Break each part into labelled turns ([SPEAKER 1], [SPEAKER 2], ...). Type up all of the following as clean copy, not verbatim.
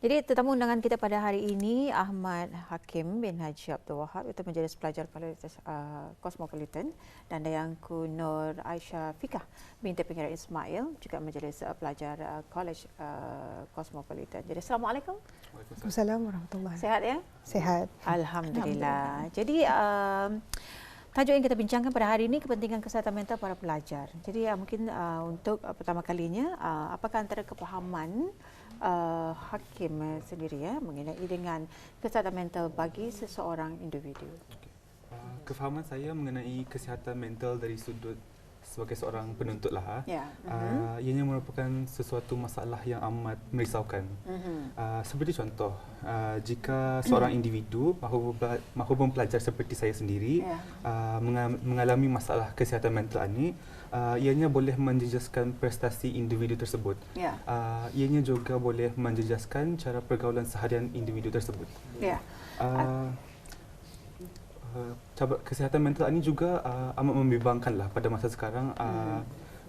[SPEAKER 1] Jadi tetamu undangan kita pada hari ini Ahmad Hakim bin Haji Abdul Wahab, itu Majlis Pelajar Kualitas Cosmopolitan, dan Dayangku Nur Aisyah Fikah binti Pengira Ismail, juga Majlis Pelajar College Cosmopolitan. Jadi Assalamualaikum.
[SPEAKER 2] Waalaikumsalam warahmatullahi.
[SPEAKER 1] Sehat ya?
[SPEAKER 2] Sehat.
[SPEAKER 1] Alhamdulillah. Jadi tajuk yang kita bincangkan pada hari ini kepentingan kesihatan mental para pelajar. Jadi mungkin untuk pertama kalinya, apakah antara kepahaman Hakim sendiri mengenai dengan kesihatan mental bagi seseorang individu?
[SPEAKER 3] Kefahaman saya mengenai kesihatan mental dari sudut sebagai seorang penuntut lah, ianya merupakan sesuatu masalah yang amat merisaukan. Seperti contoh, jika seorang individu mahupun pelajar seperti saya sendiri mengalami masalah kesihatan mental ini, ianya boleh menjejaskan prestasi individu tersebut. Ianya juga boleh menjejaskan cara pergaulan seharian individu tersebut. Kesihatan mental ini juga amat membimbangkanlah pada masa sekarang,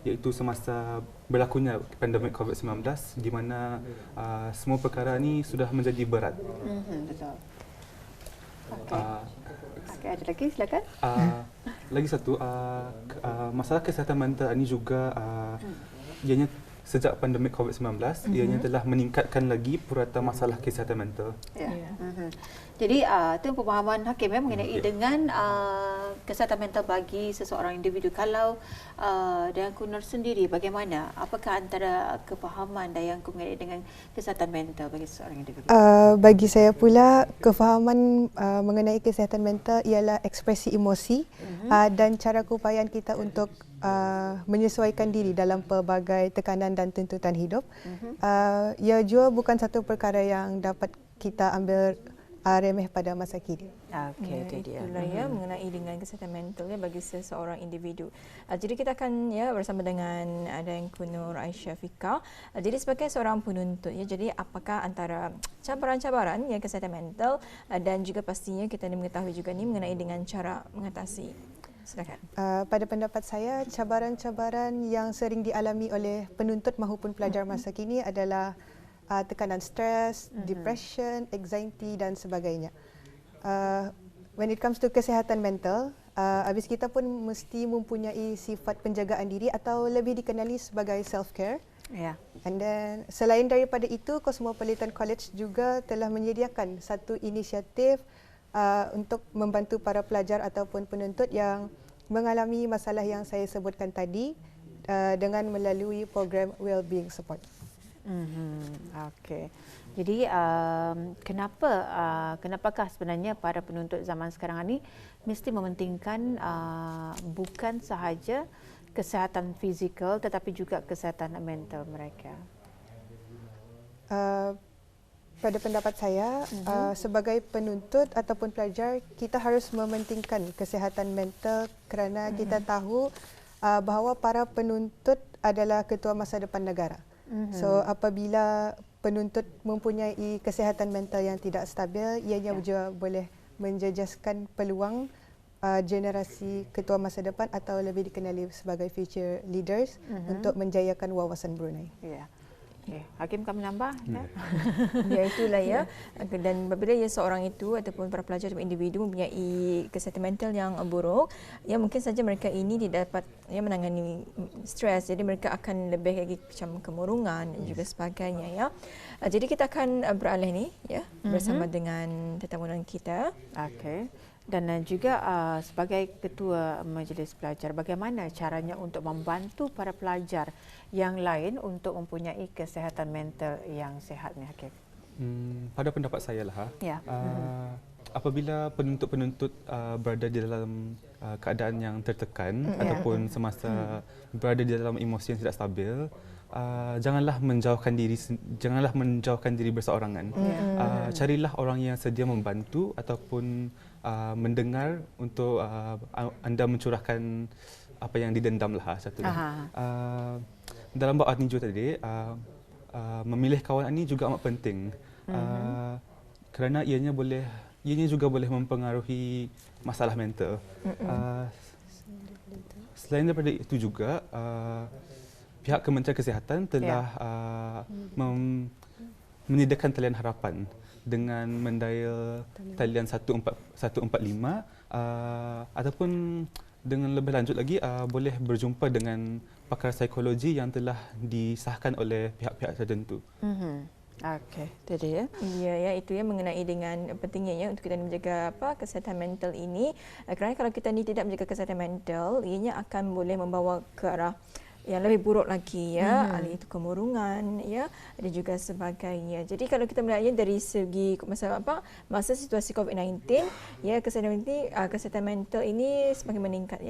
[SPEAKER 3] iaitu semasa berlakunya pandemik COVID-19, di mana semua perkara ini sudah menjadi berat.
[SPEAKER 1] Betul. Okey, ada lagi, silakan.
[SPEAKER 3] Lagi satu, masalah kesihatan mental ini juga ianya sejak pandemik COVID-19, ianya telah meningkatkan lagi purata masalah kesihatan mental.
[SPEAKER 1] Jadi itu pemahaman Hakim mengenai dengan kesihatan mental bagi seseorang individu. Kalau Dayangku Nur sendiri, bagaimana? Apakah antara kefahaman Dayangku mengenai dengan kesihatan mental bagi seseorang individu?
[SPEAKER 2] Bagi saya pula, kefahaman mengenai kesihatan mental ialah ekspresi emosi dan cara keupayaan kita untuk menyesuaikan diri dalam pelbagai tekanan dan tuntutan hidup. Ia juga bukan satu perkara yang dapat kita ambil remeh pada masa kini.
[SPEAKER 4] Okey, itu dia. Itulah mengenai dengan kesihatan mental bagi seseorang individu. Jadi kita akan bersama dengan Dayangku Nur Aisyah Fikah. Jadi sebagai seorang penuntut jadi apakah antara cabaran-cabaran kesihatan mental dan juga pastinya kita mengetahui juga mengenai dengan cara mengatasi. Silakan.
[SPEAKER 2] Pada pendapat saya, cabaran-cabaran yang sering dialami oleh penuntut maupun pelajar masa kini adalah tekanan stres, depression, anxiety dan sebagainya. When it comes to kesihatan mental, habis kita pun mesti mempunyai sifat penjagaan diri atau lebih dikenali sebagai self-care. And then selain daripada itu, Cosmopolitan College juga telah menyediakan satu inisiatif untuk membantu para pelajar ataupun penuntut yang mengalami masalah yang saya sebutkan tadi dengan melalui program Wellbeing Support.
[SPEAKER 1] Okey. Jadi kenapakah sebenarnya para penuntut zaman sekarang ini mesti mementingkan bukan sahaja kesihatan fizikal tetapi juga kesihatan mental mereka?
[SPEAKER 2] Pada pendapat saya, sebagai penuntut ataupun pelajar, kita harus mementingkan kesihatan mental kerana kita tahu bahawa para penuntut adalah ketua masa depan negara. So apabila penuntut mempunyai kesihatan mental yang tidak stabil, ianya juga boleh menjejaskan peluang generasi ketua masa depan atau lebih dikenali sebagai future leaders untuk menjayakan wawasan Brunei.
[SPEAKER 1] Okay. Hakim, kami nambah?
[SPEAKER 4] Itulah Dan apabila seorang itu ataupun para pelajar atau individu mempunyai kesihatan mental yang buruk, mungkin saja mereka ini tidak dapat menangani stres, jadi mereka akan lebih lagi macam kemurungan dan juga sebagainya. Jadi kita akan beralih ni bersama dengan tetamu kita.
[SPEAKER 1] Okey. Dan juga sebagai ketua majlis pelajar, bagaimana caranya untuk membantu para pelajar yang lain untuk mempunyai kesihatan mental yang sihat ni, Hakim?
[SPEAKER 3] Pada pendapat saya lah, apabila penuntut-penuntut berada di dalam keadaan yang tertekan ataupun semasa berada di dalam emosi yang tidak stabil, janganlah menjauhkan diri berseorangan. Carilah orang yang sedia membantu ataupun mendengar untuk anda mencurahkan apa yang didendam lah satulah. Dalam bab tinju tadi, memilih kawan ini juga amat penting kerana ianya juga boleh mempengaruhi masalah mental. Selain daripada itu juga, pihak Kementerian Kesihatan telah menyediakan talian harapan dengan mendial talian 145 ataupun dengan lebih lanjut lagi boleh berjumpa dengan pakar psikologi yang telah disahkan oleh pihak-pihak tertentu.
[SPEAKER 1] Okey, itu dia.
[SPEAKER 4] Ya, itu yang mengenai dengan pentingnya untuk kita menjaga kesihatan mental ini. Kerana kalau kita ni tidak menjaga kesihatan mental, ianya akan boleh membawa ke arah yang lebih buruk lagi itu kemurungan dan juga sebagainya. Jadi kalau kita melihatnya dari segi masa situasi COVID-19 kesihatan mental ini semakin meningkat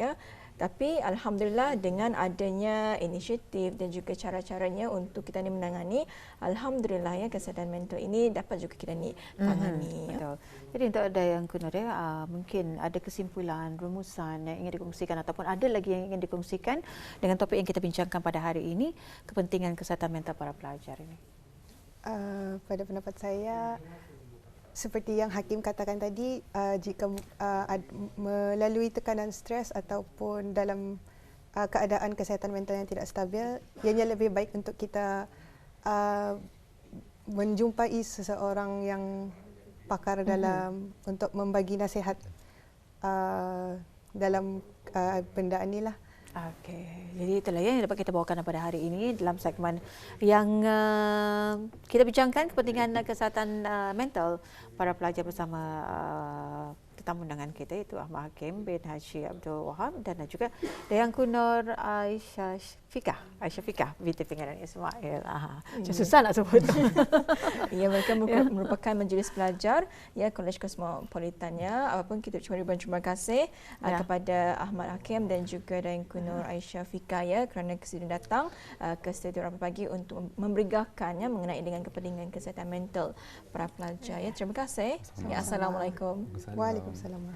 [SPEAKER 4] Tapi alhamdulillah dengan adanya inisiatif dan juga cara-caranya untuk kita ni menangani, alhamdulillah kesihatan mental ini dapat juga kita ni tangani.
[SPEAKER 1] Betul. Jadi untuk ada yang Nur mungkin ada kesimpulan, rumusan yang ingin dikongsikan ataupun ada lagi yang ingin dikongsikan dengan topik yang kita bincangkan pada hari ini, kepentingan kesihatan mental para pelajar ini.
[SPEAKER 2] Pada pendapat saya, seperti yang Hakim katakan tadi, jika melalui tekanan stres ataupun dalam keadaan kesihatan mental yang tidak stabil, ianya lebih baik untuk kita menjumpai seseorang yang pakar dalam untuk membagi nasihat dalam benda inilah.
[SPEAKER 1] Okey, jadi itulah yang dapat kita bawakan pada hari ini dalam segmen yang kita bincangkan kepentingan kesihatan mental para pelajar bersama tetamu undangan kita, itu Ahmad Hakim bin Haji Abdul Wahab dan juga Dayangku Nur Aisyah Fika binti Pengarah Ismail. Susah nak sebut.
[SPEAKER 4] Mereka merupakan majlis pelajar Kolej Kosmopolitan apapun kita ucapkan ribuan terima kasih kepada Ahmad Hakim dan juga Dayangku Nur Aisyah Fika kerana kesedia datang ke studio Rapat Pagi untuk memberigakan mengenai dengan kepentingan kesihatan mental para pelajar. Terima kasih. Assalamualaikum.
[SPEAKER 2] Waalaikumsalam.